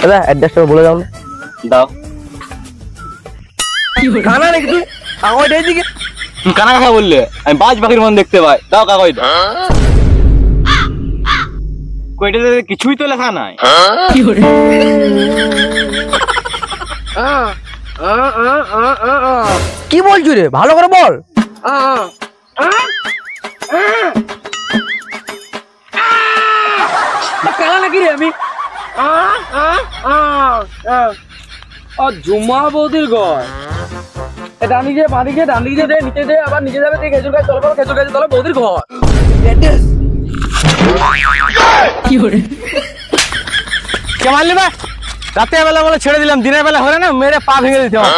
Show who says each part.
Speaker 1: দাদা অ্যাড্রেসটা বলে দাও না।
Speaker 2: দাও।
Speaker 1: কানা নাকি তুই? কাগজটা এইদিকে।
Speaker 2: তুমি কানা কাকা বললে? আমি বাজ পাখির মন দেখতে পাই। দাও কাগজটা। কইটাতে কিছুই তো লেখা নাই।
Speaker 1: কি বলছো রে? ভালো করে বল। কানা নাকি রে আমি? জুমা বৌদির ঘর। ডান দিকে বাঁ দিকে ডান দিকে দে নিচে দে আবার নিচে যাবে খেজুর গাছ তলে খেজুর গাছের তলে বৌদির ঘর। কি করে কে মারলি ভাই? রাতের বেলা বলে ছেড়ে দিলাম, দিনের বেলা হলে না মেরে পা ভেঙে দিতে হবে।